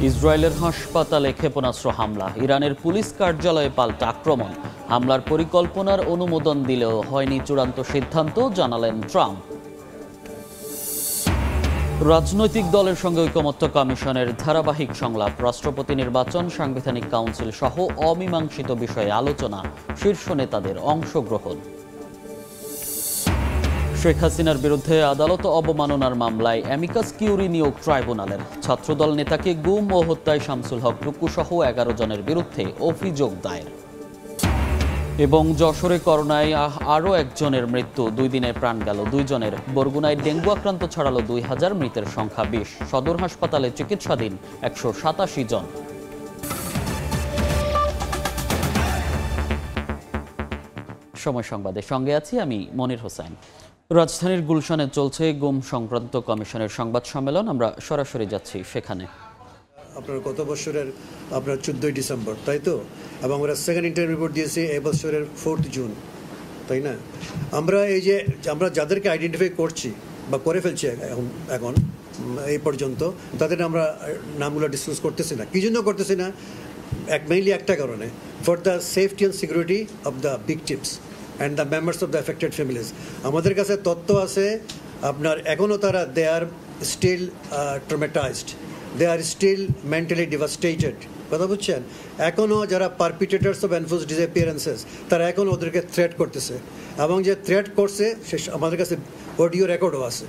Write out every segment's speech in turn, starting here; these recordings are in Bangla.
ইসরায়েলের হাসপাতালে ক্ষেপণাস্ত্র হামলা, ইরানের পুলিশ কার্যালয়ে পাল্টা আক্রমণ। হামলার পরিকল্পনার অনুমোদন দিলেও হয়নি চূড়ান্ত সিদ্ধান্ত, জানালেন ট্রাম্প। রাজনৈতিক দলের সঙ্গে ঐকমত্য কমিশনের ধারাবাহিক সংলাপ, রাষ্ট্রপতি নির্বাচন, সাংবিধানিক কাউন্সিল সহ অমীমাংসিত বিষয়ে আলোচনা, শীর্ষ নেতাদের অংশগ্রহণ। শেখ হাসিনার বিরুদ্ধে আদালত অবমাননার মামলায় অ্যামিকাস কিউরি নিয়োগ ট্রাইব্যুনালের। ছাত্রদল নেতাকে গুম ও হত্যায় শামসুল হক টুকু সহ 11 জনের বিরুদ্ধে অভিযোগ দায়ের। এবং যশোরে করোনায় আরও একজনের মৃত্যু, 2 দিনে প্রাণ গেল 2 জনের। বরগুনায় ডেঙ্গু আক্রান্ত ছড়ালো 2000, মৃতের সংখ্যা 20। সদর হাসপাতালে চিকিৎসাধীন 187 জন। সময় সংবাদের সঙ্গে আছি আমি মনির হোসেন। রাজধানীর গুলশানে চলছে গুম সংক্রান্ত কমিশনের সংবাদ সম্মেলন। আমরা সরাসরি যাচ্ছি সেখানে। আপনার গত বছরের আপনার 14ই ডিসেম্বর, তাই তো? এবং আমরা সেকেন্ড ইন্টারভিউ রিপোর্ট দিয়েছি এই বছরের 4 জুন, তাই না? আমরা আমরা যাদেরকে আইডেন্টিফাই করছি বা করে ফেলছি এখন এই পর্যন্ত, তাদের আমরা নামগুলো ডিসক্লোজ করতেছি না। কি জন্য করতেছি না? মেইনলি একটা কারণে, for the safety and security of the victims and the members of the affected families. আমাদের কাছে তথ্য আছে আপনার এখনও তারা দে আর স্টিল ট্রমেটাইজড, দে আর স্টিল মেন্টালি ডিভাস্টেটেড। কথা বুঝছেন? এখনও যারা পারপিটেটার্স অফ এনফোর্সড ডিসঅ্যাপিয়ারেন্সেস, তারা এখনও ওদেরকে থ্রেট করতেছে, এবং যে থ্রেট করছে সে আমাদের কাছে অডিও রেকর্ডও আছে।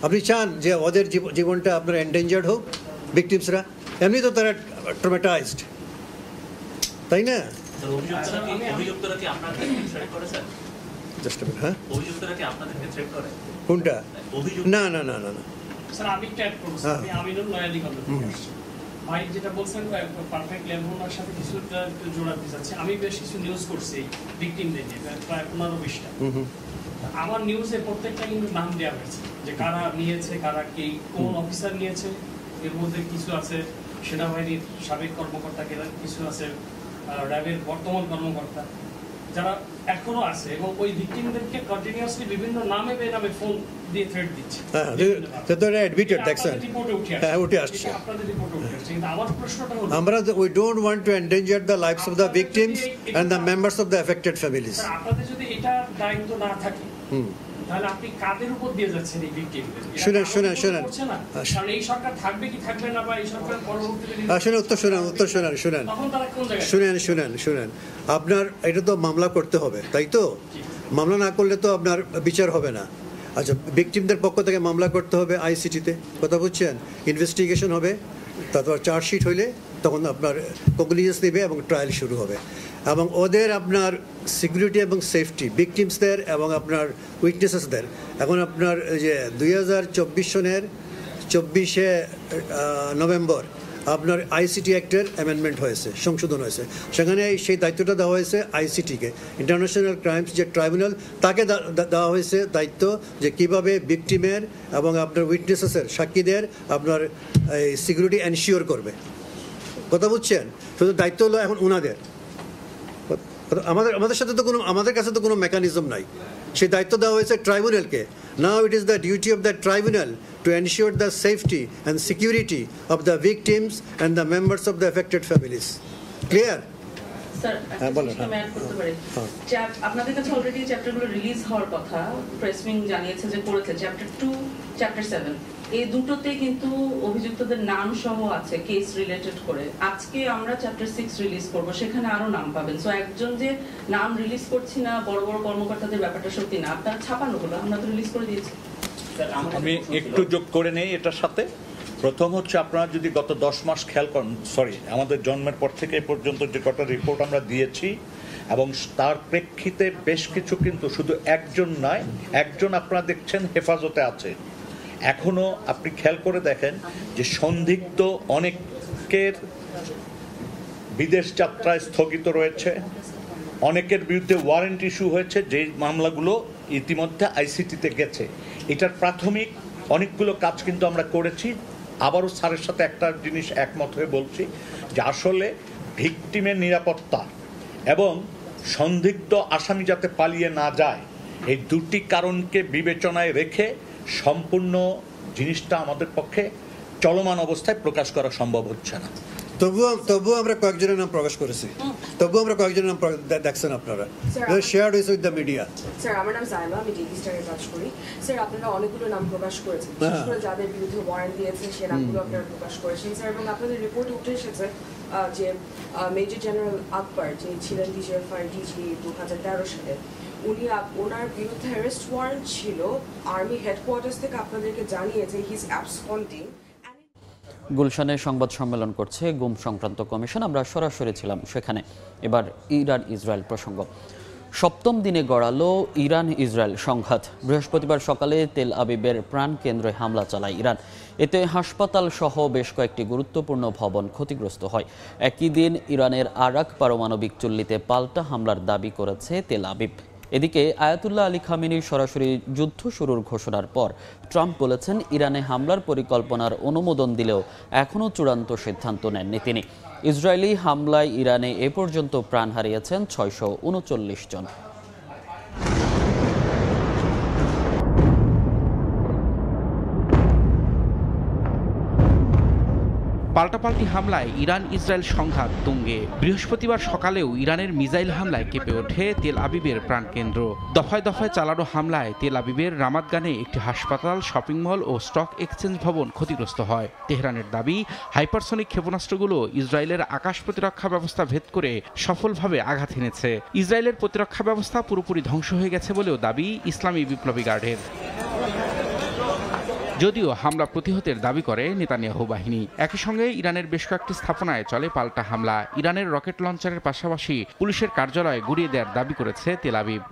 আপনি চান যে ওদের জীবনটা আপনার এন্ডেঞ্জার্ড হোক, ভিকটিমসরা? এমনি তো তারা ট্রমেটাইজড, তাই না? কোনটা? না না না না না, ভাই যেটা বলছেন পারফেক্টলি আমি ওনার সাথে কিছুটা জোড়াতে চাচ্ছি। আমি বেশ কিছু নিউজ করছি ভিকটিমদের নিয়ে, প্রায় 15-20টা। আমার নিউজে প্রত্যেকটা কিন্তু নাম দেওয়া হয়েছে যে কারা নিয়েছে, কারা কি কোন অফিসার নিয়েছে। এর মধ্যে কিছু আছে সেনাবাহিনীর সাবেক কর্মকর্তা, কিছু আছে র্যাবের বর্তমান কর্মকর্তা, যারা এখনো আছে, এবং ওই ভিকটিমদেরকে কন্টিনিউয়াসলি বিভিন্ন নামে বেনামে ফোন দিয়ে থ্রেট দিচ্ছে। আমরা we don't want to endanger the lives of the victims and the members of the affected families. আপনাদের যদি এটা দায়িত্ব না থাকে, তাহলে আপনি কাদের উপর দিয়ে যাচ্ছেন এই ভিকটিমদের? শুনেন কারণ এই সরকার থাকবে কি থাকবে না, বা এই সরকার পরবর্তীতে শুনেন আপনার এটা তো মামলা করতে হবে, তাই তো? মামলা না করলে তো আপনার বিচার হবে না। আচ্ছা, ভিকটিমদের পক্ষ থেকে মামলা করতে হবে আইসিটিতে, কথা বুঝছেন? ইনভেস্টিগেশন হবে, তারপর চার্জশিট হইলে তখন আপনার কগনিজেন্স নেবে এবং ট্রায়াল শুরু হবে। এবং ওদের আপনার সিকিউরিটি এবং সেফটি, ভিকটিমসদের এবং আপনার উইটনেসেসদের, এখন আপনার যে 2024 সনের 24শে নভেম্বর আপনার আইসিটি অ্যাক্টের অ্যামেন্ডমেন্ট হয়েছে, সংশোধন হয়েছে। সেখানে সেই দায়িত্বটা দেওয়া হয়েছে আইসিটিকে, ইন্টারন্যাশনাল ক্রাইমস যে ট্রাইব্যুনাল, তাকে দেওয়া হয়েছে দায়িত্ব যে কীভাবে ভিকটিমের এবং আপনার উইটনেসেসের, সাক্ষীদের আপনার এই সিকিউরিটি এনশিওর করবে। কথা বুঝছেন? শুধু দায়িত্ব হলো এখন ওনাদের। আমাদের কাছে তো কোনো মেকানিজম নাই। সেই দায়িত্ব দেওয়া হয়েছে ট্রাইব্যুনালকে। Now it is the duty of the tribunal to ensure the safety and security of the victims and the members of the affected families. Clear? Sir, আমি অ্যাড করতে পারি। আপনাদের কাছে অলরেডি চ্যাপ্টারগুলো রিলিজ হওয়ার কথা, প্রেসমিং জানিয়েছে যে করেছে। চ্যাপ্টার 2, চ্যাপ্টার 7 এই দুটোতে কিন্তু অভিযুক্তদের নাম সহ আছে, কেস রিলেটেড করে। আজকে আমরা চ্যাপ্টার 6 রিলিজ করব, সেখানে আরো নাম পাবেন। সো একজন যে নাম রিলিজ করছি না বড় বড় কর্মকর্তাদের ব্যাপারটা সত্যি না, আপনারা ছাপানো হলো, আমরা তো রিলিজ করে দিয়েছি। আমি একটু যোগ করে নেই এটার সাথে। প্রথম হচ্ছে, আপনারা যদি গত 10 মাস খেয়াল করেন, আমাদের জন্মের পর থেকে এ পর্যন্ত যে কটা রিপোর্ট আমরা দিয়েছি, এবং তার প্রেক্ষিতে বেশ কিছু, কিন্তু শুধু একজন নয়, একজন আপনারা দেখছেন হেফাজতে আছে। এখনো আপনি খেয়াল করে দেখেন যে সন্দিগ্ধ অনেকের বিদেশ যাত্রায় স্থগিত রয়েছে, অনেকের বিরুদ্ধে ওয়ারেন্ট ইস্যু হয়েছে, যে মামলাগুলো ইতিমধ্যে আইসিটিতে গেছে। এটার প্রাথমিক অনেকগুলো কাজ কিন্তু আমরা করেছি। আবারও স্যারের সাথে একটা জিনিস একমত হয়ে বলছি যে আসলে ভিকটিমের নিরাপত্তা এবং সন্দিগ্ধ আসামি যাতে পালিয়ে না যায়, এই দুটি কারণকে বিবেচনায় রেখে সম্পূর্ণ জিনিসটা আমাদের পক্ষে চলমান অবস্থায় প্রকাশ করা সম্ভব হচ্ছে না। তবুও আমরা কয়েকজনের নাম প্রকাশ করেছি, দেখছেন আপনারা, শেয়ার হয়েছে উইথ দ্য মিডিয়া। স্যার, আমার নাম সাইমা, আমি ডিবি স্টারে কাজ করি। স্যার, আপনারা অনেকগুলো নাম প্রকাশ করেছেন, বিশেষ করে যাদের বিরুদ্ধে ওয়ারেন্ট দিয়েছে সে নামগুলো আপনারা প্রকাশ করেছেন স্যার। এবং আপনাদের রিপোর্টে উঠে এসেছে যে মেজর জেনারেল আকবর, যে ছিলেন ডিজিএফআই ডিজি 2013 সালে, ওনার বিরুদ্ধে অ্যারেস্ট ওয়ারেন্ট ছিল। আর্মি হেডকোয়ার্টার্স থেকে আপনাদেরকে জানিয়েছে হি ইজ অ্যাবসকন্ডিং। গুলশানে সংবাদ সম্মেলন করছে গুম সংক্রান্ত কমিশন। আমরা সরাসরি ছিলাম সেখানে। এবার ইরান ইসরায়েল প্রসঙ্গ। সপ্তম দিনে গড়ালো ইরান ইসরায়েল সংঘাত। বৃহস্পতিবার সকালে তেল আবিবের প্রাণকেন্দ্রে হামলা চালায় ইরান। এতে হাসপাতাল সহ বেশ কয়েকটি গুরুত্বপূর্ণ ভবন ক্ষতিগ্রস্ত হয়। একই দিন ইরানের আরাক পারমাণবিক চুল্লিতে পাল্টা হামলার দাবি করেছে তেল আবিব। এদিকে আয়াতুল্লাহ আলী খামেনির সরাসরি যুদ্ধ শুরুর ঘোষণার পর ট্রাম্প বলেছেন, ইরানে হামলার পরিকল্পনার অনুমোদন দিলেও এখনও চূড়ান্ত সিদ্ধান্ত নেননি তিনি। ইসরায়েলি হামলায় ইরানে এ পর্যন্ত প্রাণ হারিয়েছেন 639 জন। পাল্টাপাল্টি হামলায় ইরান ইসরায়েল সংঘাত তুঙ্গে। বৃহস্পতিবার সকালেও ইরানের মিসাইল হামলায় কেঁপে ওঠে তেল আবিবের প্রাণকেন্দ্র। দফায় দফায় চালানো হামলায় তেল আবিবের রামাতগানে একটি হাসপাতাল, শপিং মল ও স্টক এক্সচেঞ্জ ভবন ক্ষতিগ্রস্ত হয়। তেহরানের দাবি, হাইপারসনিক ক্ষেপণাস্ত্রগুলো ইসরায়েলের আকাশ প্রতিরক্ষা ব্যবস্থা ভেদ করে সফলভাবে আঘাত হেনেছে। ইসরায়েলের প্রতিরক্ষা ব্যবস্থা পুরোপুরি ধ্বংস হয়ে গেছে বলেও দাবি ইসলামী বিপ্লবী গার্ডের। যদিও হামলা প্রতিহতের দাবি করে নেতানিয়াহু বাহিনী। একই সঙ্গে ইরানের বেশ কয়েকটি স্থাপনায় চলে পাল্টা হামলা। ইরানের রকেট লঞ্চারের পাশাপাশি পুলিশের কার্যালয় গুঁড়িয়ে দেওয়ার দাবি করেছে তেল আবিব।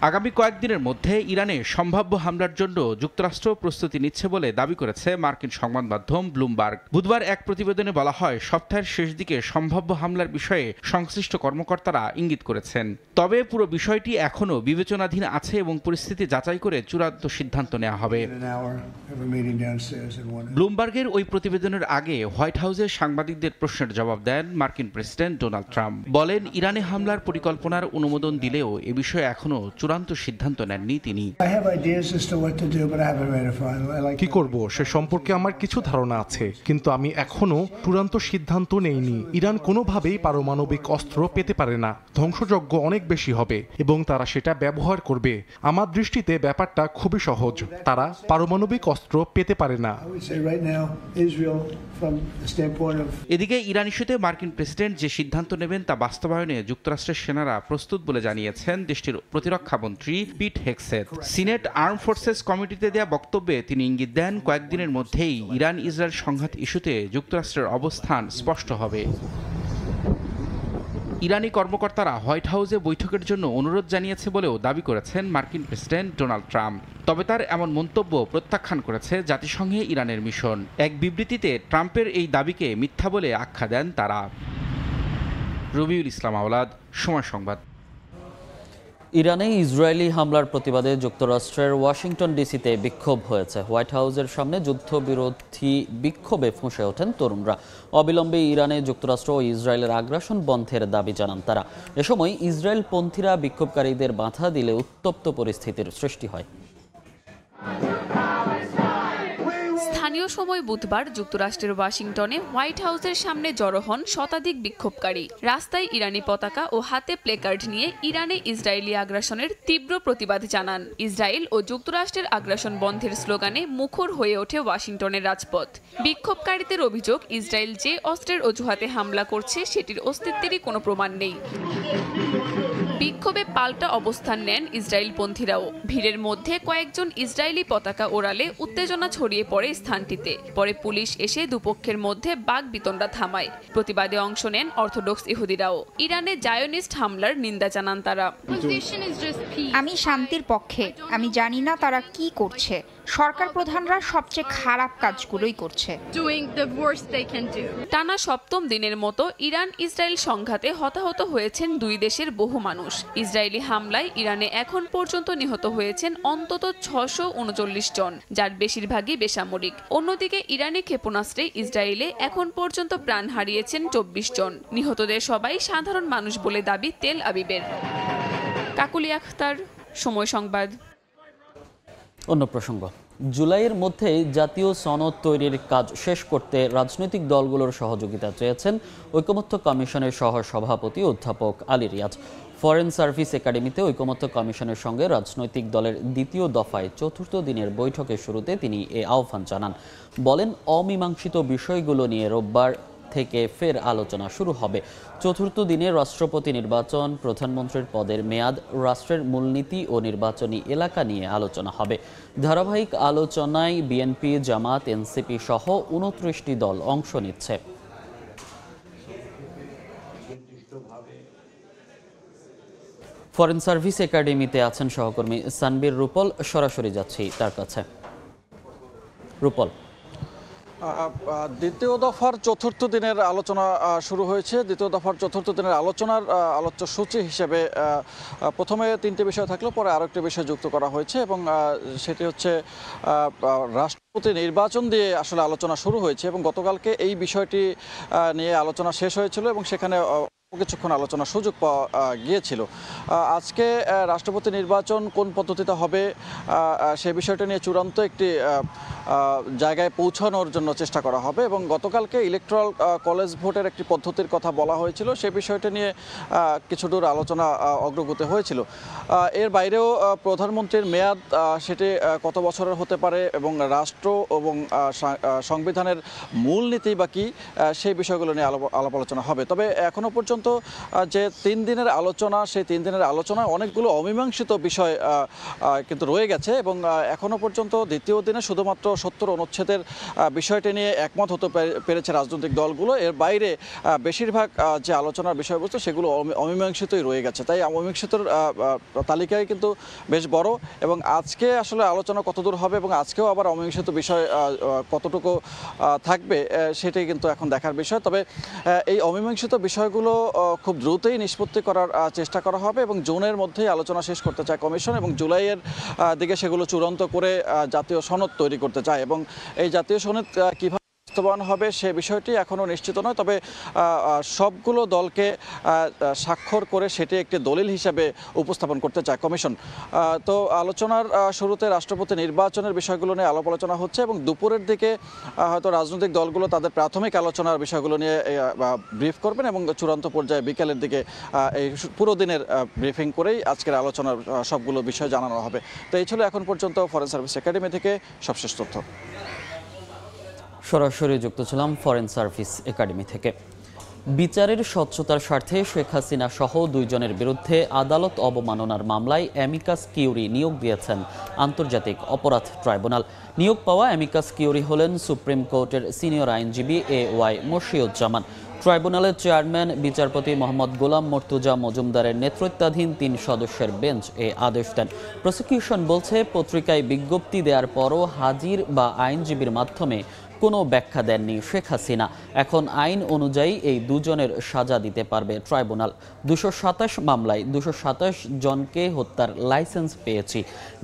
আগামী কয়েকদিনের মধ্যে ইরানে সম্ভাব্য হামলার জন্য যুক্তরাষ্ট্র প্রস্তুতি নিচ্ছে বলে দাবি করেছে মার্কিন সংবাদ মাধ্যম ব্লুমবার্গ। বুধবার এক প্রতিবেদনে বলা হয়, সপ্তাহের শেষ দিকে সম্ভাব্য হামলার বিষয়ে সংশ্লিষ্ট কর্মকর্তারা ইঙ্গিত করেছেন। তবে পুরো বিষয়টি এখনও বিবেচনাধীন আছে এবং পরিস্থিতি যাচাই করে চূড়ান্ত সিদ্ধান্ত নেওয়া হবে। ব্লুমবার্গের ওই প্রতিবেদনের আগে হোয়াইট হাউসে সাংবাদিকদের প্রশ্নের জবাব দেন মার্কিন প্রেসিডেন্ট ডোনাল্ড ট্রাম্প। বলেন, ইরানে হামলার পরিকল্পনার অনুমোদন দিলেও এ বিষয়ে এখনও চূড়ান্ত সিদ্ধান্ত নেননি তিনি। কি করব সে সম্পর্কে আমার কিছু ধারণা আছে, কিন্তু আমি এখনো চূড়ান্ত সিদ্ধান্ত নেইনি। ইরান কোনোভাবেই পারমাণবিক অস্ত্র পেতে পারে না। ধ্বংসযজ্ঞ অনেক বেশি হবে এবং তারা সেটা ব্যবহার করবে। আমার দৃষ্টিতে ব্যাপারটা খুবই সহজ, তারা পারমাণবিক অস্ত্র পেতে পারে না। এদিকে ইরান ইস্যুতে মার্কিন প্রেসিডেন্ট যে সিদ্ধান্ত নেবেন তা বাস্তবায়নে যুক্তরাষ্ট্রের সেনারা প্রস্তুত বলে জানিয়েছেন দেশটির প্রতিরক্ষা মন্ত্রী পিট হেগসেথ। সিনেট আর্ম ফোর্সেস কমিটিতে দেয়া বক্তব্যে তিনি ইঙ্গিত দেন, কয়েকদিনের মধ্যেই ইরান ইসরায়েল সংঘাত ইস্যুতে যুক্তরাষ্ট্রের অবস্থান স্পষ্ট হবে। ইরানি কর্মকর্তারা হোয়াইট হাউসে বৈঠকের জন্য অনুরোধ জানিয়েছে বলেও দাবি করেছেন মার্কিন প্রেসিডেন্ট ডোনাল্ড ট্রাম্প। তবে তার এমন মন্তব্য প্রত্যাখ্যান করেছে জাতিসংঘে ইরানের মিশন। এক বিবৃতিতে ট্রাম্পের এই দাবিকে মিথ্যা বলে আখ্যা দেন তারা। রবিউল ইসলাম আওলাদ, সময় সংবাদ। ইরানে ইসরায়েলি হামলার প্রতিবাদে যুক্তরাষ্ট্রের ওয়াশিংটন ডিসিতে বিক্ষোভ হয়েছে। হোয়াইট হাউসের সামনে যুদ্ধবিরোধী বিক্ষোভে ফুঁসে ওঠেন তরুণরা। অবিলম্বে ইরানে যুক্তরাষ্ট্র ও ইসরায়েলের আগ্রাসন বন্ধের দাবি জানান তারা। এ সময় ইসরায়েলপন্থীরা বিক্ষোভকারীদের বাধা দিলে উত্তপ্ত পরিস্থিতির সৃষ্টি হয়। স্থানীয় সময় বুধবার যুক্তরাষ্ট্রের ওয়াশিংটনে হোয়াইট হাউসের সামনে জড়ো হন শতাধিক বিক্ষোভকারী। রাস্তায় ইরানি পতাকা ও হাতে প্লেকার্ড নিয়ে ইরানে ইসরায়েলি আগ্রাসনের তীব্র প্রতিবাদ জানান। ইসরায়েল ও যুক্তরাষ্ট্রের আগ্রাসন বন্ধের স্লোগানে মুখর হয়ে ওঠে ওয়াশিংটনের রাজপথ। বিক্ষোভকারীদের অভিযোগ, ইসরায়েল যে অস্ত্রের অজুহাতে হামলা করছে সেটির অস্তিত্বেরই কোনো প্রমাণ নেই। বিক্ষোভে পাল্টা অবস্থান নেন ইসরায়েলপন্থীরাও। ভিড়ের মধ্যে কয়েকজন ইসরায়েলি পতাকা ওড়ালে উত্তেজনা ছড়িয়ে পড়ে স্থানটিতে। পরে পুলিশ এসে দুপক্ষের মধ্যে বাকবিতণ্ডা থামায়। প্রতিবাদে অংশ নেন অর্থোডক্স ইহুদিরাও। ইরানে জায়োনিস্ট হামলার নিন্দা জানান তারা। আমি শান্তির পক্ষে। আমি জানি না তারা কি করছে। সরকার প্রধানরা সবচেয়ে খারাপ কাজগুলোই করছে। টানা সপ্তম দিনের মতো ইরান ইসরায়েল সংঘাতে হতাহত হয়েছেন দুই দেশের বহু মানুষ। ইসরায়েলি হামলায় ইরানে এখন পর্যন্ত নিহত হয়েছেন অন্তত 639 জন, যার বেশিরভাগই বেসামরিক। অন্যদিকে ইরানি ক্ষেপণাস্ত্রে ইসরায়েলে এখন পর্যন্ত প্রাণ হারিয়েছেন 24 জন। নিহতদের সবাই সাধারণ মানুষ বলে দাবি তেল আবিবের। কাকুলি আখতার, সময় সংবাদ। অন্য প্রসঙ্গ, জুলাইয়ের মধ্যে জাতীয় সনদ তৈরির কাজ শেষ করতে রাজনৈতিক দলগুলোর সহযোগিতা চেয়েছেন ঐকমত্য কমিশনের সহসভাপতি অধ্যাপক আলী রিয়াজ। ফরেন সার্ভিস একাডেমিতে ঐকমত্য কমিশনের সঙ্গে রাজনৈতিক দলের দ্বিতীয় দফায় চতুর্থ দিনের বৈঠকের শুরুতে তিনি এ আহ্বান জানান। বলেন, অমীমাংসিত বিষয়গুলো নিয়ে রোববার থেকে ফের আলোচনা শুরু হবে। চতুর্থ দিনে রাষ্ট্রপতি নির্বাচন, প্রধানমন্ত্রীর পদের মেয়াদ, রাষ্ট্রের মূলনীতি ও নির্বাচনী এলাকা নিয়ে আলোচনা হবে। ধারাবাহিক আলোচনায় বিএনপি, জামাত, এনসিপি সহ 29টি দল অংশ নিচ্ছে। ফরেন সার্ভিস একাডেমিতে আছেন সহকর্মী সানবীর রূপল। সরাসরি যাচ্ছি তার কাছে। রূপল, দ্বিতীয় দফার চতুর্থ দিনের আলোচনা শুরু হয়েছে। দ্বিতীয় দফার চতুর্থ দিনের আলোচনার আলোচ্য সূচি হিসেবে প্রথমে 3টি বিষয় থাকলেও পরে আরও একটি বিষয় যুক্ত করা হয়েছে এবং সেটি হচ্ছে রাষ্ট্রপতি নির্বাচন দিয়ে আসলে আলোচনা শুরু হয়েছে এবং গতকালকে এই বিষয়টি নিয়ে আলোচনা শেষ হয়েছিল এবং সেখানে কিছুক্ষণ আলোচনার সুযোগ পাওয়া গিয়েছিল। আজকে রাষ্ট্রপতি নির্বাচন কোন পদ্ধতিতে হবে সে বিষয়টা নিয়ে চূড়ান্ত একটি জায়গায় পৌঁছানোর জন্য চেষ্টা করা হবে এবং গতকালকে ইলেকট্রাল কলেজ ভোটের একটি পদ্ধতির কথা বলা হয়েছিল। সে বিষয়টা নিয়ে কিছু দূর আলোচনা অগ্রগতি হয়েছিল। এর বাইরেও প্রধানমন্ত্রীর মেয়াদ সেটি কত বছরের হতে পারে এবং রাষ্ট্র এবং সংবিধানের মূলনীতি বা কী সেই বিষয়গুলো নিয়ে আলাপ আলোচনা হবে। তবে এখনও পর্যন্ত যে 3 দিনের আলোচনা, সেই 3 দিনের আলোচনায় অনেকগুলো অমীমাংসিত বিষয় কিন্তু রয়ে গেছে এবং এখনও পর্যন্ত দ্বিতীয় দিনে শুধুমাত্র 70 অনুচ্ছেদের বিষয়টি নিয়ে একমত হতে পেরেছে রাজনৈতিক দলগুলো। এর বাইরে বেশিরভাগ যে আলোচনার বিষয়বস্তু সেগুলো অমীমাংসিতই রয়ে গেছে। তাই অমীমাংসিতর তালিকায় কিন্তু বেশ বড় এবং আজকে আসলে আলোচনা কতদূর হবে এবং আজকেও আবার অমীমাংসিত বিষয় কতটুকু থাকবে সেটাই কিন্তু এখন দেখার বিষয়। তবে এই অমীমাংসিত বিষয়গুলো খুব দ্রুতই নিষ্পত্তি করার চেষ্টা করা হবে এবং জুনের মধ্যেই আলোচনা শেষ করতে চায় কমিশন এবং জুলাইয়ের দিকে সেগুলো চূড়ান্ত করে জাতীয় সনদ তৈরি করতে চায় এবং এই জাতীয় সনদ কীভাবে বাস্তবায়ন হবে সে বিষয়টি এখনও নিশ্চিত নয়। তবে সবগুলো দলকে স্বাক্ষর করে সেটি একটি দলিল হিসেবে উপস্থাপন করতে চায় কমিশন। তো আলোচনার শুরুতে রাষ্ট্রপতি নির্বাচনের বিষয়গুলো নিয়ে আলাপ আলোচনা হচ্ছে এবং দুপুরের দিকে হয়তো রাজনৈতিক দলগুলো তাদের প্রাথমিক আলোচনার বিষয়গুলো নিয়ে ব্রিফ করবেন এবং চূড়ান্ত পর্যায়ে বিকেলের দিকে এই পুরো দিনের ব্রিফিং করেই আজকের আলোচনার সবগুলো বিষয় জানানো হবে। তো এই ছিল এখন পর্যন্ত ফরেন সার্ভিস একাডেমি থেকে সবশেষ তথ্য। সরাসরি যুক্ত ছিলাম ফরেন সার্ভিস একাডেমি থেকে। বিচারের স্বচ্ছতার স্বার্থে শেখ হাসিনা সহ 2 জনের বিরুদ্ধে আদালত অবমাননার মামলায় অ্যামিকাস কিউরি নিয়োগ দিয়েছেন আন্তর্জাতিক অপরাধ ট্রাইব্যুনাল। নিয়োগ পাওয়া অ্যামিকাস কিউরি হলেন সুপ্রিম কোর্টের সিনিয়র আইনজীবী AY মশিউজ্জামান। ট্রাইব্যুনালের চেয়ারম্যান বিচারপতি মোহাম্মদ গোলাম মর্তুজা মজুমদারের নেতৃত্বাধীন 3 সদস্যের বেঞ্চ এ আদেশ দেন। প্রসিকিউশন বলছে, পত্রিকায় বিজ্ঞপ্তি দেওয়ার পরও হাজির বা আইনজীবীর মাধ্যমে কোনো ব্যাখ্যা দেননি শেখ হাসিনা। এখন আইন অনুযায়ী এই 2 জনের সাজা দিতে পারবে ট্রাইব্যুনাল। 227 মামলায় 227 জনকে হত্যার লাইসেন্স পেয়েছি।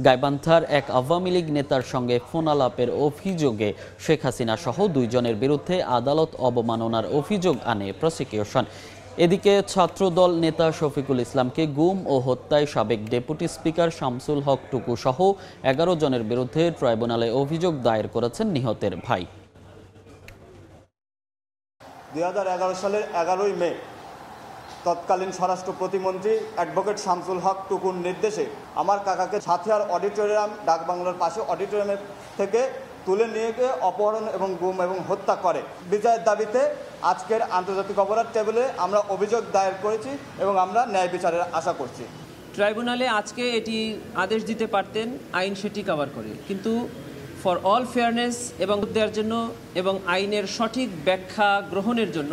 গাইবান্ধার এক আওয়ামী লীগ নেতার সঙ্গে ফোন আলাপের অভিযোগে শেখ হাসিনা সহ 2 জনের বিরুদ্ধে আদালত অবমাননার অভিযোগ আনে প্রসিকিউশন। এদিকে ছাত্রদল নেতা শফিকুল ইসলামকে গুম ও হত্যায় সাবেক ডেপুটি স্পিকার শামসুল হক টুকু সহ 11 জনের বিরুদ্ধে ট্রাইব্যুনালে অভিযোগ দায়ের করেছেন নিহতের ভাই। 2011 সালের 11ই মে তৎকালীন স্বরাষ্ট্র প্রতিমন্ত্রী অ্যাডভোকেট শামসুল হক টুকুর নির্দেশে আমার কাকাকে সাথিয়ার অডিটোরিয়াম, ডাকবাংলার পাশে অডিটোরিয়ামের থেকে তুলে নিয়ে গিয়ে অপহরণ এবং গুম এবং হত্যা করে। বিচারের দাবিতে আজকের আন্তর্জাতিক অপরাধ ট্রাইব্যুনালে আমরা অভিযোগ দায়ের করেছি এবং আমরা ন্যায় বিচারের আশা করছি। ট্রাইব্যুনালে আজকে এটি আদেশ দিতে পারতেন, আইন সেটি কভার করে, কিন্তু ফর অল ফেয়ারনেস এবং দেওয়ার জন্য এবং আইনের সঠিক ব্যাখ্যা গ্রহণের জন্য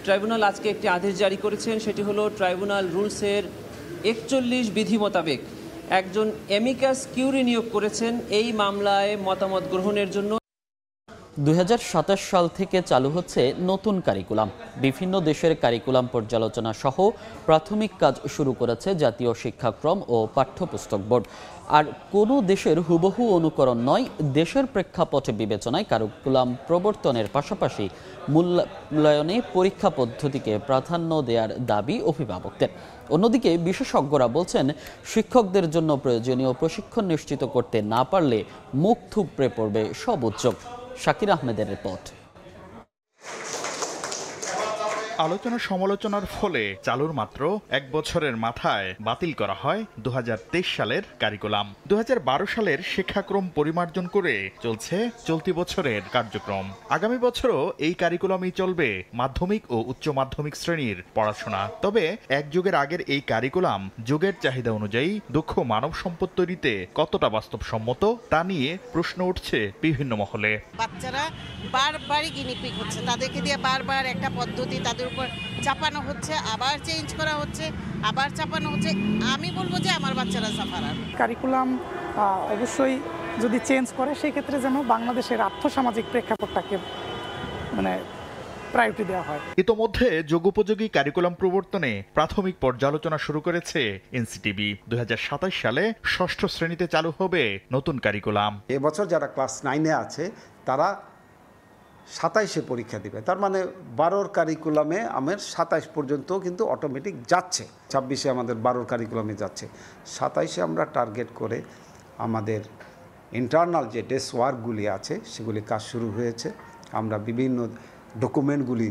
ট্রাইব্যুনাল আজকে একটি আদেশ জারি করেছেন। সেটি হলো ট্রাইব্যুনাল রুলসের 41 বিধি মোতাবেক একজন অ্যামিকাস কিউরি নিয়োগ করেছেন এই মামলায় মতামত গ্রহণের জন্য। 2027 সাল থেকে চালু হচ্ছে নতুন কারিকুলাম। বিভিন্ন দেশের কারিকুলাম পর্যালোচনা সহ প্রাথমিক কাজ শুরু করেছে জাতীয় শিক্ষাক্রম ও পাঠ্যপুস্তক বোর্ড। আর কোনো দেশের হুবহু অনুকরণ নয়, দেশের প্রেক্ষাপটে বিবেচনায় কারিকুলাম প্রবর্তনের পাশাপাশি মূল্যায়নে পরীক্ষা পদ্ধতিকে প্রাধান্য দেওয়ার দাবি অভিভাবকদের। অন্যদিকে বিশেষজ্ঞরা বলছেন, শিক্ষকদের জন্য প্রয়োজনীয় প্রশিক্ষণ নিশ্চিত করতে না পারলে মুখ থুবড়ে পড়বে সব উদ্যোগ। শাকির আহমেদের রিপোর্ট। আলোচনা সমালোচনার ফলে চালুর মাত্র 1 বছরের মাথায় বাতিল করা হয় 2023 সালের কারিকুলাম। 2012 সালের শিক্ষাক্রম পরিমার্জন করে চলছে চলতি বছরের কার্যক্রম। আগামী বছরও এই কারিকুলামই চলবে মাধ্যমিক ও উচ্চ মাধ্যমিক শ্রেণীর পড়াশোনা। তবে এক যুগের আগের এই কারিকুলাম যুগের চাহিদা অনুযায়ী দক্ষ মানব সম্পদ তৈরিতে কতটা বাস্তবসম্মত তা নিয়ে প্রশ্ন উঠছে বিভিন্ন মহলে। বাচ্চারা বারবারই গিনিপিগ হচ্ছে, তাদেরকে দিয়ে বারবার একটা পদ্ধতি তাদের উপর চাপানো হচ্ছে, আবার চেঞ্জ করা হচ্ছে, আবার চাপানো হচ্ছে। আমি বলবো যে আমার বাচ্চারা সাফারার। কারিকুলাম অবশ্যই যদি চেঞ্জ করে সেই ক্ষেত্রে যেন বাংলাদেশের আর্থসামাজিক প্রেক্ষাপটটাকে প্রায়োরিটি দেওয়া হয়। ইতোমধ্যে যোগোপযোগী কারিকুলাম প্রবর্তনে প্রাথমিক পর্যালোচনা শুরু করেছে এনসিটিবি। 2027 সালে 6ষ্ঠ শ্রেণীতে চালু হবে নতুন কারিকুলাম। এবছর যারা ক্লাস 9-এ আছে তারা 27-এ পরীক্ষা দিবে। তার মানে 12 কারিকুলামে আমার 27 পর্যন্ত কিন্তু অটোমেটিক যাচ্ছে। 26-এ আমাদের 12 কারিকুলামে যাচ্ছে। 27-এ আমরা টার্গেট করে আমাদের ইন্টারনাল যে ডেস্ক ওয়ার্কগুলি আছে সেগুলি কাজ শুরু হয়েছে। আমরা বিভিন্ন ডকুমেন্টগুলি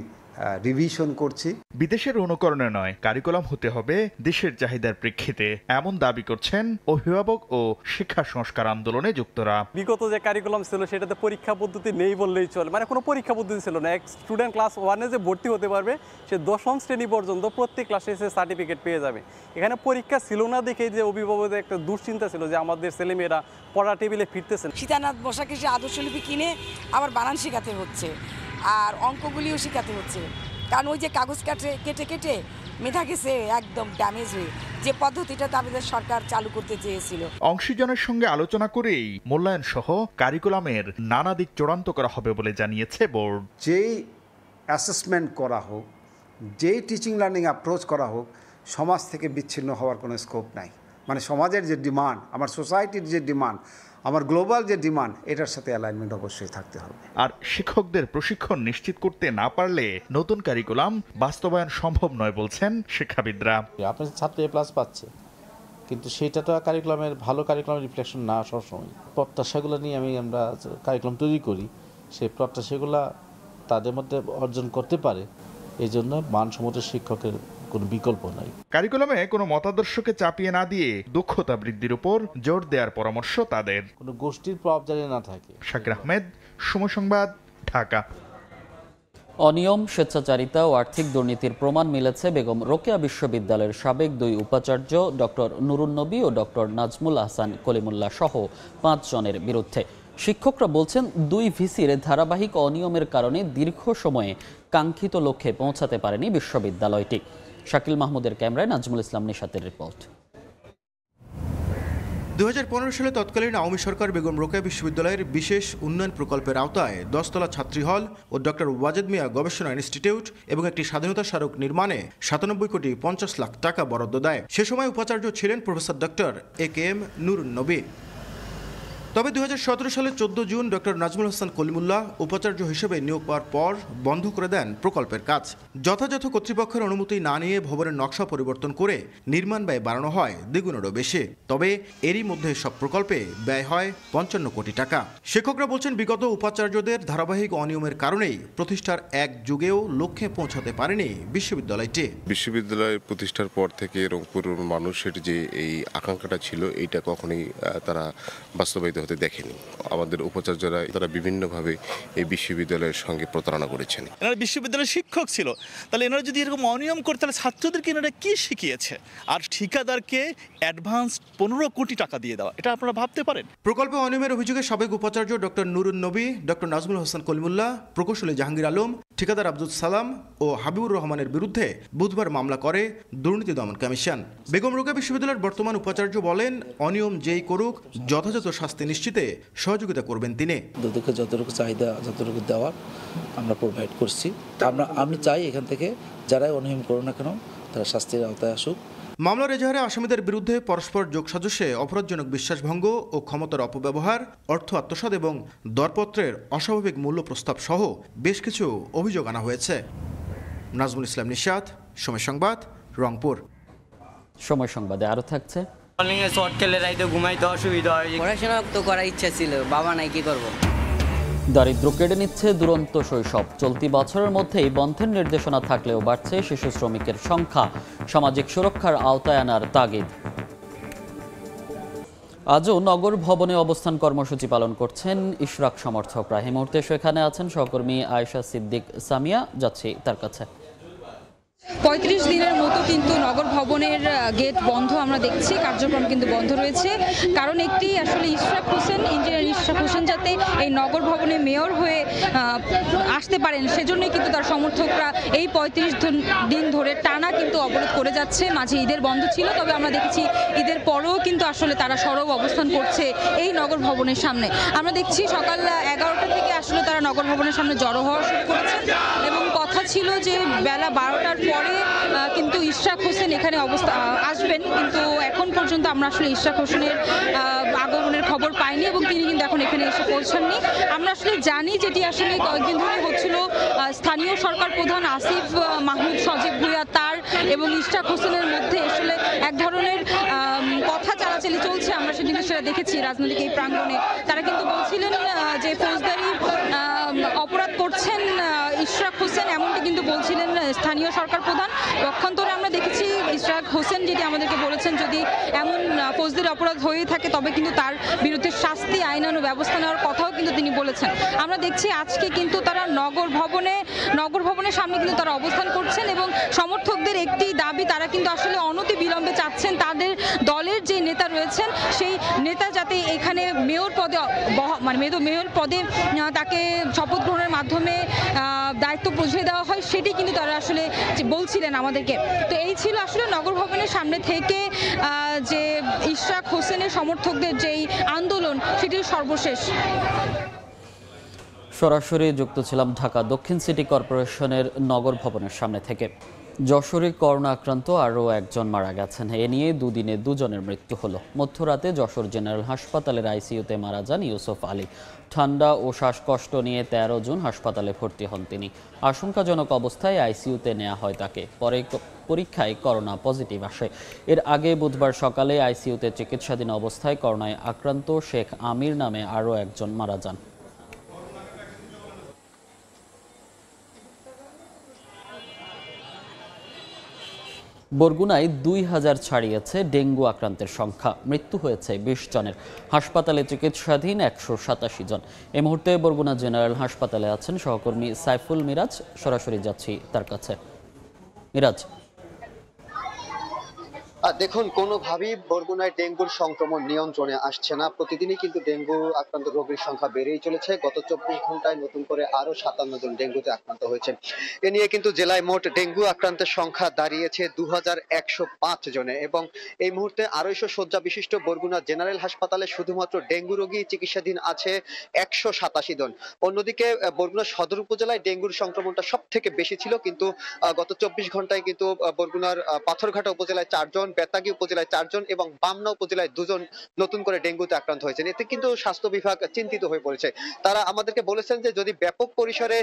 রিভিশন করছি। বিদেশের অনুকরণে নয়, কারিকুলাম হতে হবে দেশের চাহিদার প্রেক্ষিতে, এমন দাবি করছেন অভিভাবক ও শিক্ষা সংস্কার আন্দোলনে যুক্তরা। বিগত যে কারিকুলাম ছিল সেটাতে পরীক্ষা পদ্ধতি নেই বললেই চলে, কোনো পরীক্ষা পদ্ধতি ছিল না। এক স্টুডেন্ট ক্লাস 1-এ যে ভর্তি হতে পারবে সে 10ম শ্রেণী পর্যন্ত প্রত্যেক ক্লাসে সে সার্টিফিকেট পেয়ে যাবে। এখানে পরীক্ষা ছিল না দেখে যে অভিভাবকদের একটা দুশ্চিন্তা ছিল যে আমাদের ছেলেমেয়েরা পড়া টেবিলে ফিরতেছে। সীতানাথ বসাকে সে আদর্শলিপি কিনে আবার বানান শেখাতে হচ্ছে, আর অঙ্কগুলিও শেখাতে হচ্ছে। কারণ ওই যে কাগজ কেটে কেটে মেধা গেছে একদম ড্যামেজ হয়ে, যে পদ্ধতিটা তাদের সরকার চালু করতে চেয়েছিল। অংশীজনের সঙ্গে আলোচনা করেই মূল্যায়ন সহ কারিকুলামের নানা দিক চূড়ান্ত করা হবে বলে জানিয়েছে বোর্ড। যেই অ্যাসেসমেন্ট করা হোক, যেই টিচিং লার্নিং অ্যাপ্রোচ করা হোক, সমাজ থেকে বিচ্ছিন্ন হওয়ার কোনো স্কোপ নাই। সমাজের যে ডিমান্ড, আমার সোসাইটির যে ডিমান্ড, আমার গ্লোবাল যে ডিমান্ড, এটার সাথে অ্যালাইনমেন্ট অবশ্যই থাকতে হবে। আর শিক্ষকদের প্রশিক্ষণ নিশ্চিত করতে না পারলে নতুন কারিকুলাম বাস্তবায়ন সম্ভব নয় বলছেন শিক্ষাবিদরা। আপনার ছাত্র A+ পাচ্ছে, কিন্তু সেটা তো কারিকুলামের ভালো কারিকুলাম রিফ্লেকশন না। সবসময় প্রত্যাশাগুলো নিয়ে আমরা কারিকুলাম তৈরি করি, সেই প্রত্যাশাগুলো তাদের মধ্যে অর্জন করতে পারে, এই জন্য মানসম্মত শিক্ষকের কোনো বিকল্প নাই। কারিকুলামে কোনো মতাদর্শকে চাপিয়ে না দিয়ে দক্ষতা বৃদ্ধির উপর জোর দেওয়ার পরামর্শ তাদের। কোনো গোষ্ঠীর প্রভাব যেন না থাকে। শাকির আহমেদ, সময় সংবাদ, ঢাকা। অনিয়ম, স্বেচ্ছাচারিতা ও আর্থিক দুর্নীতির প্রমাণ মিলেছে বেগম রোকেয়া বিশ্ববিদ্যালয়ের সাবেক 2 উপাচার্য ডক্টর নুরুন নবী ও ডক্টর নাজমুল আহসান কলিমুল্লাহ সহ 5 জনের বিরুদ্ধে। শিক্ষকরা বলছেন, 2 ভিসির ধারাবাহিক অনিয়মের কারণে দীর্ঘ সময়ে কাঙ্ক্ষিত লক্ষ্যে পৌঁছাতে পারেনি বিশ্ববিদ্যালয়টি। শাকিল মাহমুদের ক্যামেরায় নাজমুল ইসলাম নিশাতের রিপোর্ট। 2015 সালে তৎকালীন আওয়ামী সরকার বেগম রোকেয়া বিশ্ববিদ্যালয়ের বিশেষ উন্নয়ন প্রকল্পের আওতায় 10তলা ছাত্রী হল ও ডক্টর ওয়াজেদ মিয়া গবেষণা ইনস্টিটিউট এবং একটি স্বাধীনতা স্মারক নির্মাণে 97 কোটি 50 লাখ টাকা বরাদ্দ দেয়। সে সময় উপাচার্য ছিলেন প্রফেসর ডক্টর AKM নুরুন নবী। তবে 2017 সালে 14 জুন ডক্টর নাজমুল হাসান কলিমুল্লাহ উপাচার্য হিসেবে নিয়োগ পাওয়ার পর বন্ধ করে দেন প্রকল্পের কাজ। যথাযথ কর্তৃপক্ষের অনুমতি না নিয়ে ভবনের নকশা পরিবর্তন করে নির্মাণ ব্যয় বাড়ানো হয় দ্বিগুণেরও বেশি। তবে এরই মধ্যে সব প্রকল্পে ব্যয় হয় 55 কোটি টাকা। শিক্ষকরা বলছেন, বিগত উপাচার্যদের ধারাবাহিক অনিয়মের কারণেই প্রতিষ্ঠার এক যুগেও লক্ষ্যে পৌঁছাতে পারেনি বিশ্ববিদ্যালয়টি। বিশ্ববিদ্যালয় প্রতিষ্ঠার পর থেকে রংপুরের মানুষের যে এই আকাঙ্ক্ষাটা ছিল, এইটা কখনোই তারা বাস্তবায়িত হতে দেখেনি। আমাদের উপাচার্যরা তারা বিভিন্নভাবে এই বিশ্ববিদ্যালয়ের সঙ্গে প্রতারণা করেছেন। এনারা বিশ্ববিদ্যালয়ের শিক্ষক ছিল, তাহলে এনারা যদি এরকম অনিয়ম করে তাহলে ছাত্রদেরকে এনারা কি শিখিয়েছে? আর ঠিকাদারকে অ্যাডভান্স 15 কোটি টাকা দিয়ে দেওয়া, এটা আপনারা ভাবতে পারেন? প্রকল্পে অনিয়মের অভিযোগে সাবেক উপাচার্য ডক্টর নুরুন নবী, ডক্টর নাজমুল হাসান কলিমুল্লাহ, প্রকৌশলী জাহাঙ্গীর আলম, ঠিকাদার আব্দুল সালাম ও হাবিবুর রহমানের বিরুদ্ধে বুধবার মামলা করে দুর্নীতি দমন কমিশন। বেগম রোকেয়া বিশ্ববিদ্যালয়ের বর্তমান উপাচার্য বলেন, অনিয়ম যেই করুক যথাযথ শাস্তি নিশ্চিতে সহযোগিতা করবেন তিনি। দুদকে যতটুকু চাহিদা যতটুকু দেওয়ার আমরা প্রোভাইড করছি। আমি চাই এখান থেকে যারাই অনিয়ম করুক না কেন তারা শাস্তির আওতায় আসুক। মামলার এজাহারে আসামিদের বিরুদ্ধে পরস্পর যোগসাজশে অপরাধজনক বিশ্বাসভঙ্গ ও ক্ষমতার অপব্যবহার, অর্থ আত্মসাৎ এবং দরপত্রের অস্বাভাবিক মূল্য প্রস্তাব সহ বেশ কিছু অভিযোগ আনা হয়েছে। নাজমুল ইসলাম নিশাত, সময় সংবাদ, রংপুর। সময় সংবাদে আরো থাকছে, শর্ট খেলে রাইতে ঘুমাইতে অসুবিধা হয়। পড়াশোনা তো করার ইচ্ছা ছিল, বাবা নাই, কি করব। দারিদ্র্য কেড়ে নিচ্ছে দুরন্ত শৈশব। চলতি বছরের মধ্যেই বন্ধের নির্দেশনা থাকলেও বাড়ছে শিশু শ্রমিকের সংখ্যা। সামাজিক সুরক্ষার আওতায় আনার তাগিদ। আজও নগর ভবনে অবস্থান কর্মসূচি পালন করছেন ইশরাক সমর্থকরা। এই মুহূর্তে সেখানে আছেন সহকর্মী আয়েশা সিদ্দিক সামিয়া, যাচ্ছি তার কাছে। ৩৫ দিনের মতো কিন্তু নগর ভবনের গেট বন্ধ আমরা দেখছি, কার্যক্রম কিন্তু বন্ধ রয়েছে। কারণ একটি আসলে ইশরাক হোসেন, ইঞ্জিনিয়ার ইশরাক হোসেন যাতে এই নগর ভবনে মেয়র হয়ে আসতে পারেন সেজন্যই কিন্তু তার সমর্থকরা এই ৩৫ দিন ধরে টানা কিন্তু অবরোধ করে যাচ্ছে। মাঝে ঈদের বন্ধ ছিল, তবে আমরা দেখেছি ঈদের পরেও কিন্তু আসলে তারা সরব অবস্থান করছে এই নগর ভবনের সামনে। আমরা দেখছি সকাল 11টা থেকে আসলে তারা নগর ভবনের সামনে জড়ো হওয়া শুরু করেছেন এবং কথা ছিল যে বেলা 12টার পরে কিন্তু ইশরাক হোসেন এখানে আসবেন, কিন্তু এখন পর্যন্ত আমরা আসলে ইশরাক হোসেনের আগমনের খবর পাইনি এবং তিনি কিন্তু এখন এখানে এসে পৌঁছাননি। আমরা আসলে জানি যেটি আসলে কয়েকদিন ধরে হচ্ছিল, স্থানীয় সরকার প্রধান আসিফ মাহমুদ সজীব ভুঁইয়া তার এবং ইশরাক হোসেনের মধ্যে আসলে এক ধরনের কথা চালাচালি চলছে। আমরা সেদিন সেটা দেখেছি রাজনৈতিক এই প্রাঙ্গণে। তারা কিন্তু বলছিলেন যে ফৌজদারি অপরাধ করছেন ইশরাক হোসেন, এমনটি কিন্তু বলছিলেন স্থানীয় সরকার প্রধান। পক্ষান্তরে আমরা দেখেছি ইশরাক হোসেন যেটি আমাদেরকে বলেছেন, যদি এমন ফৌজদারি অপরাধ হয়ে থাকে তবে কিন্তু তার বিরুদ্ধে শাস্তি আইনানুগ ব্যবস্থা নেওয়ার কথাও কিন্তু তিনি বলেছেন। আমরা দেখছি আজকে কিন্তু তারা নগর ভবনের সামনে কিন্তু তারা অবস্থান করছেন এবং সমর্থকদের একটি দাবি, তারা কিন্তু আসলে অনতি বিলম্বে চাচ্ছেন তাদের দলের যে নেতা রয়েছেন সেই নেতা যাতে এখানে মেয়র পদে তাকে শপথ গ্রহণের মাধ্যমে দায়িত্ব বুঝিয়ে দেওয়া হয়, সেটি কিন্তু তারা আসলে বলছিলেন আমাদেরকে। তো এই ছিল আসলে নগর ভবনের সামনে থেকে যে ইশরাক হোসেনের সমর্থকদের যেই আন্দোলন, সেটির সর্বশেষ। সরাসরি যুক্ত ছিলাম ঢাকা দক্ষিণ সিটি কর্পোরেশনের নগর ভবনের সামনে থেকে। যশোরে করোনা আক্রান্ত আরও একজন মারা গেছেন। এ নিয়ে দুদিনে দুজনের মৃত্যু হলো। মধ্যরাতে যশোর জেনারেল হাসপাতালের আইসিইউতে মারা যান ইউসুফ আলী। ঠান্ডা ও শ্বাসকষ্ট নিয়ে 13 জুন হাসপাতালে ভর্তি হন তিনি। আশঙ্কাজনক অবস্থায় আইসিইউতে নেওয়া হয় তাকে। পরে পরীক্ষায় করোনা পজিটিভ আসে। এর আগে বুধবার সকালে আইসিইউতে চিকিৎসাধীন অবস্থায় করোনায় আক্রান্ত শেখ আমির নামে আরও একজন মারা যান। বরগুনায় 2000 ছাড়িয়েছে ডেঙ্গু আক্রান্তের সংখ্যা। মৃত্যু হয়েছে 20 জনের। হাসপাতালে চিকিৎসাধীন 187 জন। এই মুহূর্তে বরগুনা জেনারেল হাসপাতালে আছেন সহকর্মী সাইফুল মিরাজ। সরাসরি যাচ্ছি তার কাছে। মিরাজ, দেখুন, কোনোভাবেই বরগুনায় ডেঙ্গুর সংক্রমণ নিয়ন্ত্রণে আসছে না। প্রতিদিনই কিন্তু ডেঙ্গু আক্রান্ত রোগীর সংখ্যা বেড়েই চলেছে। গত 24 ঘন্টায় নতুন করে আরো 57 জন ডেঙ্গুতে আক্রান্ত হয়েছেন। এ নিয়ে কিন্তু জেলায় মোট ডেঙ্গু আক্রান্তের সংখ্যা দাঁড়িয়েছে 2105 জনে এবং এই মুহূর্তে 250 শয্যা বিশিষ্ট বরগুনা জেনারেল হাসপাতালে শুধুমাত্র ডেঙ্গু রোগী চিকিৎসাধীন আছে 187 জন। অন্যদিকে বরগুনা সদর উপজেলায় ডেঙ্গুর সংক্রমণটা সব থেকে বেশি ছিল, কিন্তু গত 24 ঘন্টায় কিন্তু বরগুনার পাথরঘাটা উপজেলায় 4 জন, বেতাগী উপজেলায় 4 জন এবং বামনা উপজেলায় 2 জন নতুন করে ডেঙ্গুতে আক্রান্ত হয়েছেন। এতে কিন্তু স্বাস্থ্য বিভাগ চিন্তিত হয়ে পড়েছে। তারা আমাদেরকে বলেছেন যে যদি ব্যাপক পরিসরে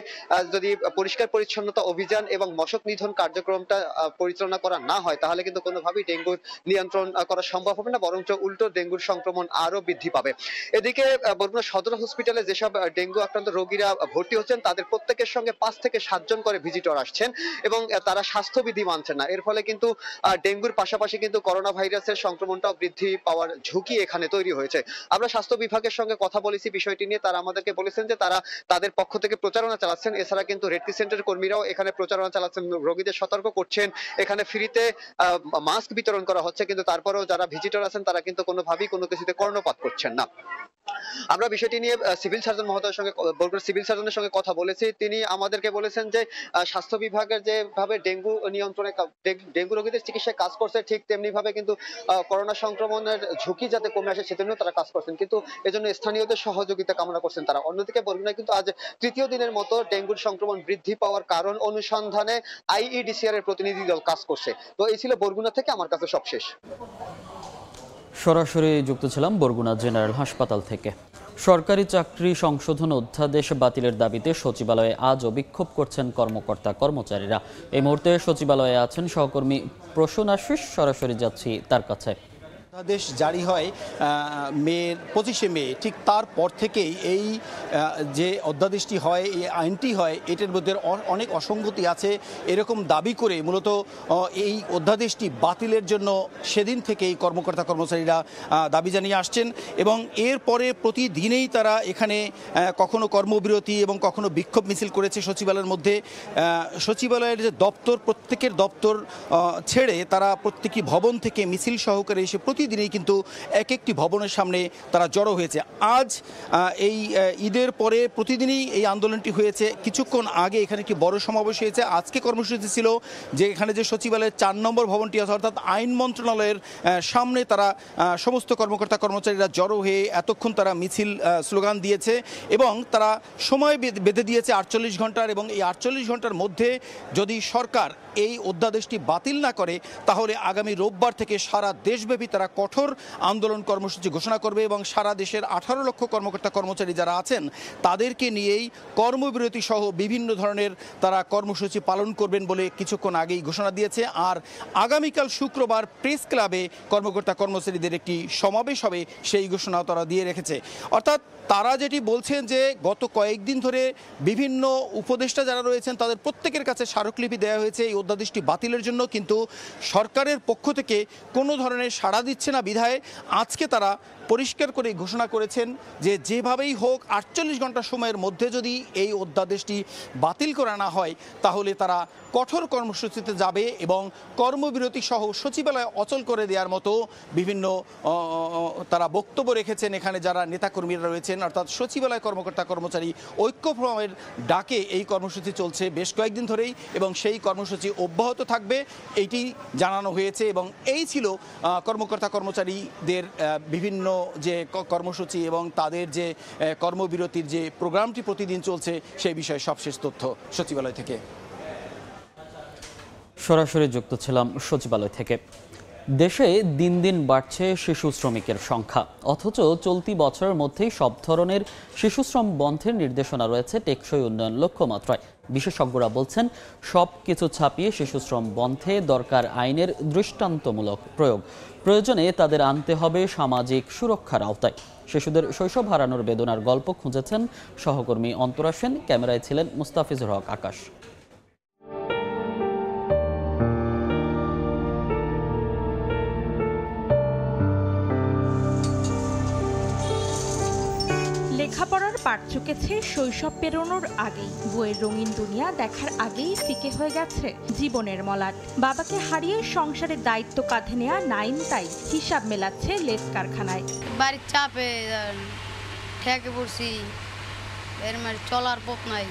যদি পরিষ্কার পরিচ্ছন্নতা অভিযান এবং মশক নিধন কার্যক্রমটা পরিচালনা করা না হয় তাহলে কিন্তু কোনোভাবেই ডেঙ্গু নিয়ন্ত্রণ করা সম্ভব হবে না, বরঞ্চ উল্টো ডেঙ্গুর সংক্রমণ আরো বৃদ্ধি পাবে। এদিকে বরগুনা সদর হসপিটালে যেসব ডেঙ্গু আক্রান্ত রোগীরা ভর্তি হচ্ছেন তাদের প্রত্যেকের সঙ্গে 5 থেকে 7 জন করে ভিজিটর আসছেন এবং তারা স্বাস্থ্যবিধি মানছেন না। এর ফলে কিন্তু ডেঙ্গুর পাশাপাশি কিন্তু করোনা ভাইরাসের সংক্রমণটাও বৃদ্ধি পাওয়ার ঝুঁকি এখানে তৈরি হয়েছে। আমরা স্বাস্থ্য বিভাগের সঙ্গে কথা বলেছি বিষয়টি নিয়ে। তারা আমাদেরকে বলেছেন যে তারা তাদের পক্ষ থেকে প্রচারণা চালাচ্ছেন। এছাড়া কিন্তু রেড ক্রিসেন্টের কর্মীরাও এখানে প্রচারণা চালাচ্ছেন, রোগীদের সতর্ক করছেন। এখানে ফ্রিতে মাস্ক বিতরণ করা হচ্ছে, কিন্তু তারপরেও যারা ভিজিটর আছেন তারা কিন্তু কোনোভাবেই কোনো কিছুতে কর্ণপাত করছেন না। আমরা বিষয়টি নিয়ে সিভিল সার্জন মহোদয়ের সঙ্গে বরগুনা সিভিল সার্জনের সঙ্গে কথা বলেছি। তিনি আমাদেরকে বলেছেন যে স্বাস্থ্য বিভাগের যেভাবে ডেঙ্গু নিয়ন্ত্রণে ডেঙ্গু রোগীদের চিকিৎসায় কাজ করছে, ঠিক তেমনি ভাবে কিন্তু করোনা সংক্রমণের ঝুঁকি যাতে কমে আসে সেজন্য তারা কাজ করছেন, কিন্তু এজন্য স্থানীয়দের সহযোগিতা কামনা করছেন তারা। অন্যদিকে বরগুনায় কিন্তু আজ তৃতীয় দিনের মতো ডেঙ্গুর সংক্রমণ বৃদ্ধি পাওয়ার কারণ অনুসন্ধানে IEDCR এর প্রতিনিধি দল কাজ করছে। তো এই ছিল বরগুনা থেকে আমার কাছে সবশেষ। সরাসরি যুক্ত ছিলাম বরগুনা জেনারেল হাসপাতাল থেকে। সরকারি চাকরি সংশোধন অধ্যাদেশ বাতিলের দাবিতে সচিবালয়ে আজও বিক্ষোভ করছেন কর্মকর্তা কর্মচারীরা। এই মুহূর্তে সচিবালয়ে আছেন সহকর্মী প্রসূন আশিস, সরাসরি যাচ্ছি তার কাছে। অধ্যাদেশ জারি হয় 25শে মে, ঠিক তারপর থেকেই এই যে অধ্যাদেশটি হয়, এই আইনটি হয়, এটার মধ্যে অনেক অসঙ্গতি আছে এরকম দাবি করে মূলত এই অধ্যাদেশটি বাতিলের জন্য সেদিন থেকেই কর্মকর্তা কর্মচারীরা দাবি জানিয়ে আসছেন এবং এরপরে প্রতিদিনেই তারা এখানে কখনো কর্মবিরতি এবং কখনো বিক্ষোভ মিছিল করেছে সচিবালয়ের মধ্যে। সচিবালয়ের যে দপ্তর, প্রত্যেকের দপ্তর ছেড়ে তারা প্রত্যেকটি ভবন থেকে মিছিল সহকারে এসে প্রতিদিনই কিন্তু এক একটি ভবনের সামনে তারা জড়ো হয়েছে। আজ এই ঈদের পরে প্রতিদিনই এই আন্দোলনটি হয়েছে। কিছুক্ষণ আগে এখানে একটি বড় সমাবেশ হয়েছে। আজকে কর্মসূচি ছিল যে এখানে যে সচিবালয়ের 4 নম্বর ভবনটি আছে, অর্থাৎ আইন মন্ত্রণালয়ের সামনে তারা সমস্ত কর্মকর্তা কর্মচারীরা জড়ো হয়ে এতক্ষণ তারা মিছিল স্লোগান দিয়েছে এবং তারা সময় বেঁধে দিয়েছে 48 ঘন্টার, এবং এই 48 ঘন্টার মধ্যে যদি সরকার এই অধ্যাদেশটি বাতিল না করে তাহলে আগামী রোববার থেকে সারা দেশব্যাপী তারা কঠোর আন্দোলন কর্মসূচি ঘোষণা করবে এবং সারা দেশের 18 লক্ষ কর্মকর্তা কর্মচারী যারা আছেন তাদেরকে নিয়েই কর্মবিরতি সহ বিভিন্ন ধরনের তারা কর্মসূচি পালন করবেন বলে কিছুক্ষণ আগেই ঘোষণা দিয়েছে। আর আগামীকাল শুক্রবার প্রেস ক্লাবে কর্মকর্তা কর্মচারীদের একটি সমাবেশ হবে, সেই ঘোষণাও তারা দিয়ে রেখেছে। অর্থাৎ তারা যেটি বলছেন যে গত কয়েকদিন ধরে বিভিন্ন উপদেষ্টা যারা রয়েছেন তাদের প্রত্যেকের কাছে স্মারকলিপি দেওয়া হয়েছে এই অধ্যাদেশটি বাতিলের জন্য, কিন্তু সরকারের পক্ষ থেকে কোনো ধরনের সাড়া দিচ্ছে না বিধায় আজকে তারা পরিষ্কার করে ঘোষণা করেছেন যে যেভাবেই হোক 48 ঘন্টা সময়ের মধ্যে যদি এই অধ্যাদেশটি বাতিল করা না হয় তাহলে তারা কঠোর কর্মসূচিতে যাবে এবং কর্মবিরতি সহ সচিবালয় অচল করে দেওয়ার মতো বিভিন্ন তারা বক্তব্য রেখেছেন। এখানে যারা নেতাকর্মীরা রয়েছেন, অর্থাৎ সচিবালয় কর্মকর্তা কর্মচারী ঐক্য ফোরামের ডাকে এই কর্মসূচি চলছে বেশ কয়েকদিন ধরেই এবং সেই কর্মসূচি অব্যাহত থাকবে এইটি জানানো হয়েছে। এবং এই ছিল কর্মকর্তা কর্মচারীদের বিভিন্ন যে কর্মসূচি এবং তাদের যে কর্মবিরতির যে প্রোগ্রামটি প্রতিদিন চলছে সেই বিষয়ে সবশেষ তথ্য সচিবালয় থেকে। সরাসরি যুক্ত ছিলাম সচিবালয় থেকে। দেশে দিন দিন বাড়ছে শিশু শ্রমিকের সংখ্যা, অথচ চলতি বছরের মধ্যেই সব ধরনের শিশু শ্রম বন্ধের নির্দেশনা রয়েছে টেকসই উন্নয়ন লক্ষ্যমাত্রায়। বিশেষজ্ঞরা বলছেন সব কিছু ছাপিয়ে শিশু শ্রম বন্ধে দরকার আইনের দৃষ্টান্তমূলক প্রয়োগ। প্রয়োজনে তাদের আনতে হবে সামাজিক সুরক্ষার আওতায়। শিশুদের শৈশব হারানোর বেদনার গল্প খুঁজেছেন সহকর্মী অন্তরা সেন, ক্যামেরায় ছিলেন মুস্তাফিজুর হক আকাশ। লেখাপড়ার পাঠ চুকেছে শৈশব পেরোনোর আগেই, বইয়ের রঙিন দুনিয়া দেখার আগেই ফিকে হয়ে গেছে জীবনের মলাট। বাবাকে হারিয়ে সংসারের দায়িত্ব কাঁধে নেয়া নাইম তাই হিসাব মেলাচ্ছে লেস কারখানায়। বাড়ির চাপে ঠেকে পড়ছি, এর চলার পথ নাই,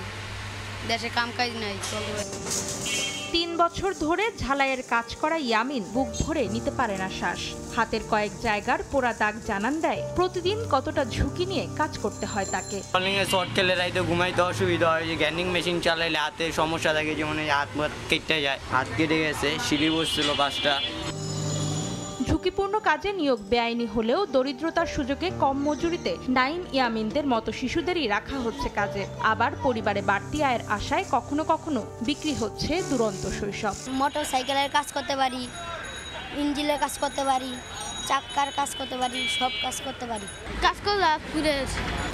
দেশে কাম কাজ নাই। 3 বছর ধরে ঝালাইয়ের কাজ করা ইয়ামিন বুক ভরে নিতে পারে না শ্বাস। হাতের কয়েক জায়গার পোড়া দাগ জানান দেয় প্রতিদিন কতটা ঝুঁকি নিয়ে কাজ করতে হয় তাকে। শর্ট খেলে রাইতে ঘুমাইতে অসুবিধা হয়, যে গ্যান্ডিং মেশিন চালাইলে হাতে সমস্যা থাকে, যেমন হাত কেটে যায়, হাত কেটে গেছে, সিঁড়ি বসছিল 5টা। ঝুঁকিপূর্ণ কাজে নিয়োগ বেআইনি হলেও দরিদ্রতার সুযোগে কম মজুরিতে নাইম ইয়ামিনদের মতো শিশুদেরই রাখা হচ্ছে কাজে। আবার পরিবারে বাড়তি আয়ের আশায় কখনো কখনো বিক্রি হচ্ছে দুরন্ত শৈশব। মোটর সাইকেলের কাজ করতে পারি, ইঞ্জিনের কাজ করতে পারি, চাক্কার কাজ করতে পারি, সব কাজ করতে পারি। কাজ করলে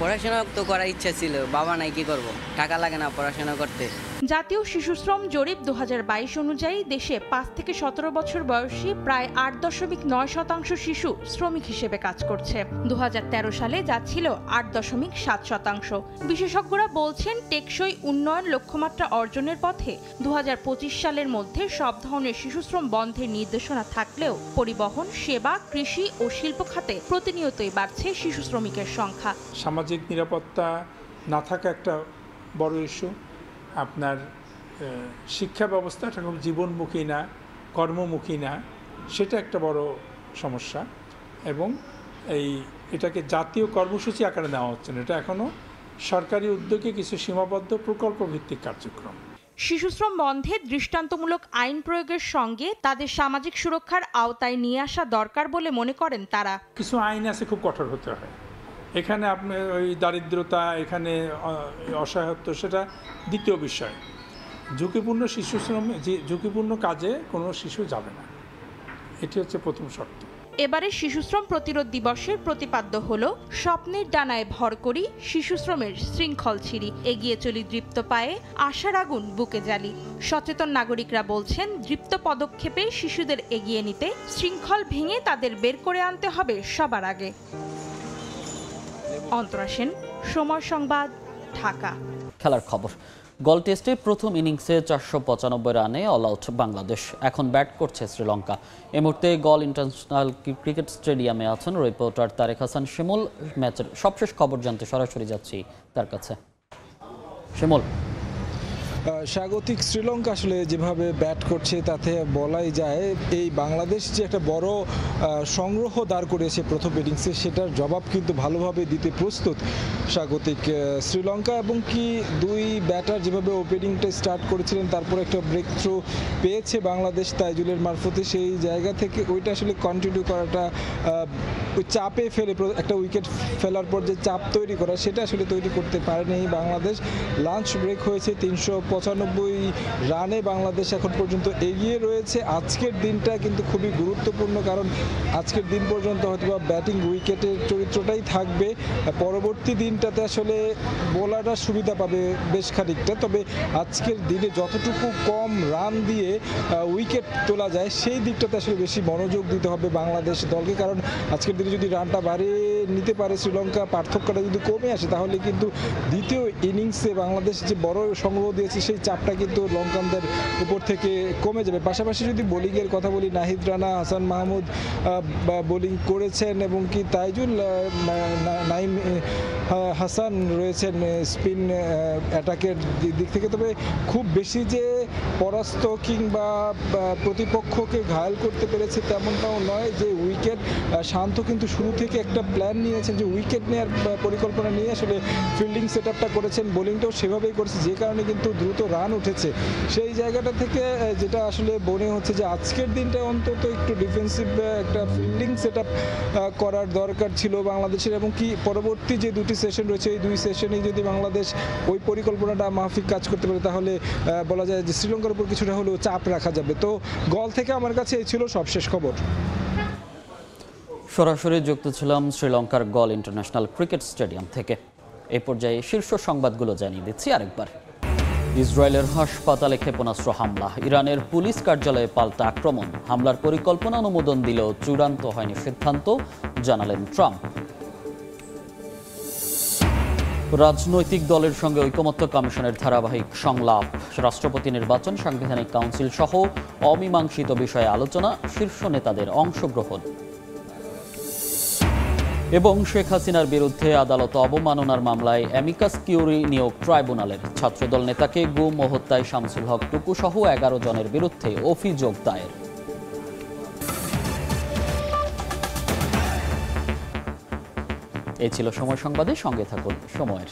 পড়াশোনা তো করার ইচ্ছা ছিল, বাবা নাই কি করব, টাকা লাগে না পড়াশোনা করতে। জাতীয় শিশু শ্রম জরিপ 2022 অনুযায়ী দেশে 5 থেকে 17 বছর বয়সী প্রায় 8.9% শিশু শ্রমিক হিসেবে কাজ করছে। 2013 সালে যা ছিল 8.7%। বিশেষজ্ঞরা বলছেন টেকসই উন্নয়ন লক্ষ্যমাত্রা অর্জনের পথে 2025 সালের মধ্যে সব ধরনের শিশু শ্রম বন্ধের নির্দেশনা থাকলেও পরিবহন, সেবা, কৃষি ও শিল্প খাতে প্রতিনিয়তই বাড়ছে শিশু শ্রমিকের সংখ্যা। সামাজিক নিরাপত্তা না থাকা একটা বড় ইস্যু। আপনার শিক্ষা ব্যবস্থাটা খুব জীবনমুখী না, কর্মমুখী না, সেটা একটা বড় সমস্যা। এবং এটাকে জাতীয় কর্মসূচি আকারে নেওয়া হচ্ছে না, এটা এখনও সরকারি উদ্যোগে কিছু সীমাবদ্ধ প্রকল্প ভিত্তিক কার্যক্রম। শিশুশ্রম বন্ধে দৃষ্টান্তমূলক আইন প্রয়োগের সঙ্গে তাদের সামাজিক সুরক্ষার আওতায় নিয়ে আসা দরকার বলে মনে করেন তারা। কিছু আইন আছে খুব কঠোর হতে হয়, এখানে আপনি ওই দারিদ্রতা, এখানে অসহায়ত্ব, সেটা দ্বিতীয় বিষয়। ঝুঁকিপূর্ণ শিশুশ্রম, ঝুঁকিপূর্ণ কাজে কোনো শিশু যাবে না, এটি হচ্ছে প্রথম শর্ত। এবারে শিশুশ্রম প্রতিরোধ দিবসের প্রতিপাদ্য হলো স্বপ্নের ডানায় ভর করি শিশুশ্রমের শৃঙ্খল ছিঁড়ি, এগিয়ে চলি দৃপ্ত পায়ে, আশার আগুন বুকে জ্বালি। সচেতন নাগরিকরা বলছেন, দৃপ্ত পদক্ষেপে শিশুদের এগিয়ে নিতে শৃঙ্খল ভেঙে তাদের বের করে আনতে হবে সবার আগে। অন্তরা সেন, সময় সংবাদ, ঢাকা। খেলার খবর। গল টেস্টে প্রথম ইনিংসে 495 রানে অল আউট বাংলাদেশ। এখন ব্যাট করছে শ্রীলঙ্কা। এই মুহূর্তে গল ইন্টারন্যাশনাল ক্রিকেট স্টেডিয়ামে আছেন রিপোর্টার তারেক হাসান শিমুল। ম্যাচের সবশেষ খবর জানতে সরাসরি যাচ্ছি তার কাছে। শিমুল, স্বাগতিক শ্রীলঙ্কা আসলে যেভাবে ব্যাট করছে তাতে বলাই যায় এই বাংলাদেশ যে একটা বড় সংগ্রহ দাঁড় করেছে প্রথম ইনিংসে, সেটার জবাব কিন্তু ভালোভাবে দিতে প্রস্তুত স্বাগতিক শ্রীলঙ্কা। এবং কি দুই ব্যাটার যেভাবে ওপেনিংটা স্টার্ট করেছিলেন, তারপর একটা ব্রেক থ্রু পেয়েছে বাংলাদেশ তাইজুলের মারফতে, সেই জায়গা থেকে ওইটা আসলে কন্টিনিউ করাটা, ওই চাপে ফেলে একটা উইকেট ফেলার পর যে চাপ তৈরি করা, সেটা আসলে তৈরি করতে পারেনি বাংলাদেশ। লাঞ্চ ব্রেক হয়েছে 395 রানে বাংলাদেশ এখন পর্যন্ত এগিয়ে রয়েছে। আজকের দিনটা কিন্তু খুবই গুরুত্বপূর্ণ, কারণ আজকের দিন পর্যন্ত হয়তো ব্যাটিং উইকেটের চরিত্রটাই থাকবে। পরবর্তী দিনটাতে আসলে বোলাররা সুবিধা পাবে বেশ খানিকটা, তবে আজকের দিনে যতটুকু কম রান দিয়ে উইকেট তোলা যায় সেই দিকটাতে আসলে বেশি মনোযোগ দিতে হবে বাংলাদেশ দলকে, কারণ আজকের দিনে যদি রানটা বাড়িয়ে নিতে পারে শ্রীলঙ্কা, পার্থক্যটা যদি কমে আসে, তাহলে কিন্তু দ্বিতীয় ইনিংসে বাংলাদেশ যে বড় সংগ্রহ দিয়েছে সেই চাপটা কিন্তু লঙ্কানদের উপর থেকে কমে যাবে। পাশাপাশি যদি বোলিংয়ের কথা বলি, নাহিদ রানা, হাসান মাহমুদ বোলিং করেছেন এবং কি তাইজুল, নাইম হাসান রয়েছেন স্পিন অ্যাটাকের দিক থেকে। তবে খুব বেশি যে পরাস্ত কিংবা প্রতিপক্ষকে ঘায়েল করতে পেরেছে তেমনটাও নয়। যে উইকেট, শান্ত কিন্তু শুরু থেকে একটা প্ল্যান নিয়েছেন যে উইকেট নেওয়ার পরিকল্পনা নিয়ে আসলে ফিল্ডিং সেট আপটা করেছেন, বোলিংটাও সেভাবেই করেছে, যে কারণে কিন্তু দ্রুত রান উঠেছে। সেই জায়গাটা থেকে যেটা আসলে মনে হচ্ছে যে আজকের দিনটা অন্তত একটু ডিফেন্সিভ একটা ফিল্ডিং সেট আপ করার দরকার ছিল বাংলাদেশের। এবং কি পরবর্তী যে দুটি সেশন রয়েছে, এই দুই সেশনেই যদি বাংলাদেশ ওই পরিকল্পনাটা মাফিক কাজ করতে পারে, তাহলে বলা যায় যে শ্রীলঙ্কার উপর কিছুটা হলেও চাপ রাখা যাবে। তো গল থেকে আমার কাছে এই ছিল সবশেষ খবর। সরাসরি যুক্ত ছিলাম শ্রীলঙ্কার গল ইন্টারন্যাশনাল ক্রিকেট স্টেডিয়াম থেকে। এই পর্যায়ে শীর্ষ সংবাদগুলো জানিয়ে দিচ্ছি আরেকবার। ইসরায়েলের হাসপাতালে ক্ষেপণাস্ত্র হামলা, ইরানের পুলিশ কার্যালয়ে পাল্টা আক্রমণ, হামলার পরিকল্পনা অনুমোদন দিলেও চূড়ান্ত হয়নি সিদ্ধান্ত, জানালেন ট্রাম্প। রাজনৈতিক দলের সঙ্গে ঐকমত্য কমিশনের ধারাবাহিক সংলাপ, রাষ্ট্রপতি নির্বাচন, সাংবিধানিক কাউন্সিল সহ অমীমাংসিত বিষয়ে আলোচনা, শীর্ষ নেতাদের অংশগ্রহণ। এবং শেখ হাসিনার বিরুদ্ধে আদালত অবমাননার মামলায় অ্যামিকাস কিউরি নিয়োগ ট্রাইব্যুনালের, ছাত্রদল নেতাকে গুম ও হত্যায় শামসুল হক টুকু সহ 11 জনের বিরুদ্ধে অভিযোগ দায়ের। এই ছিল সময় সংবাদে, সঙ্গে থাকুন সময়ের।